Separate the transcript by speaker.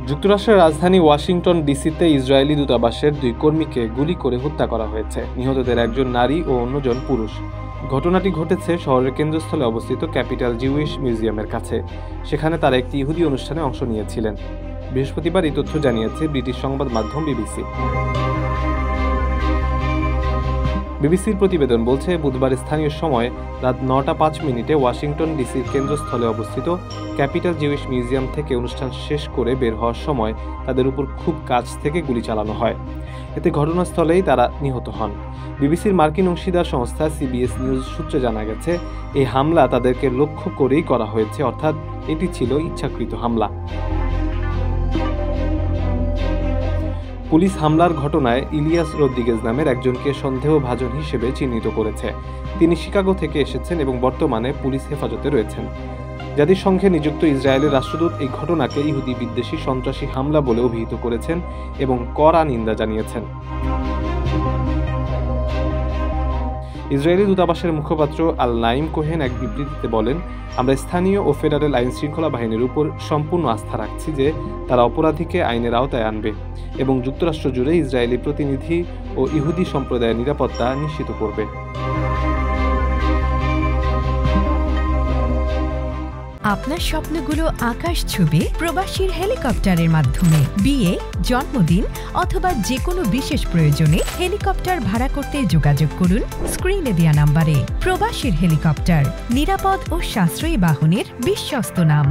Speaker 1: যুক্তরাষ্ট্রের রাজধানী Washington ডিসিতে Israeli দূতাবাসের 2 কর্মীকে গুলি করে হত্যা করা হয়েছে। নিহতদের একজন নারী ও অন্যজন পুরুষ। ঘটনাটি ঘটেছে শহরের কেন্দ্রস্থলে অবস্থিত ক্যাপিটাল জিউইশ মিউজিয়ামের কাছে। সেখানে তারা একটি ইহুদি অনুষ্ঠানে অংশ নিয়েছিলেন। বৃহস্পতিবার এই তথ্য জানিয়েছে ব্রিটিশ সংবাদ মাধ্যম বিবিসি। বিবিসির প্রতিবেদন বলছে, বুধবার স্থানীয় সময় রাত 9টা 5 মিনিটে ওয়াশিংটন ডিসির কেন্দ্রস্থলে অবস্থিত ক্যাপিটাল জিউইশ মিউজিয়াম থেকে অনুষ্ঠান শেষ করে বের হওয়ার সময় তাদের উপর খুব কাছ থেকে গুলি চালানো হয়। এতে ঘটনাস্থলেই তারা নিহত হন। বিবিসির মার্কিন অংশীদার সংস্থা সিবিএস নিউজ সূত্রে জানা গেছে, এই হামলা তাদেরকে লক্ষ্য করেই করা হয়েছে, অর্থাৎ এটি ছিল ইচ্ছাকৃত হামলা। পুলিশ হামলার ঘটনায় ইলিয়াস রদ্রিগেজ নামের একজনকে সন্দেহভাজন হিসেবে চিহ্নিত করেছে। তিনি শিকাগো থেকে এসেছেন এবং বর্তমানে পুলিশ হেফাজতে রয়েছেন। জাতিসংঘে নিযুক্ত ইসরায়েলের রাষ্ট্রদূত এই ঘটনাকে ইহুদি বিদ্বেষী সন্ত্রাসী হামলা বলে অভিহিত করেছেন এবং কড়া নিন্দা জানিয়েছেন। ইসরায়েলি দূতাবাসের মুখপাত্র আল নাইম কোহেন এক বিবৃতিতে বলেন, আমরা স্থানীয় ও ফেডারেল আইন শৃঙ্খলা বাহিনীর উপর সম্পূর্ণ আস্থা রাখছি যে তারা অপরাধীকে আইনের আওতায় আনবে এবং যুক্তরাষ্ট্র জুড়ে ইসরায়েলি প্রতিনিধি ও ইহুদি সম্প্রদায়ের নিরাপত্তা নিশ্চিত করবে।
Speaker 2: আপনার স্বপ্নগুলো আকাশ ছুবে প্রবাসীর হেলিকপ্টারের মাধ্যমে। বিয়ে, জন্মদিন অথবা যে কোনো বিশেষ প্রয়োজনে হেলিকপ্টার ভাড়া করতে যোগাযোগ করুন স্ক্রিনে দেয়া নাম্বারে। প্রবাসীর হেলিকপ্টার, নিরাপদ ও সাশ্রয়ী বাহনের বিশ্বস্ত নাম।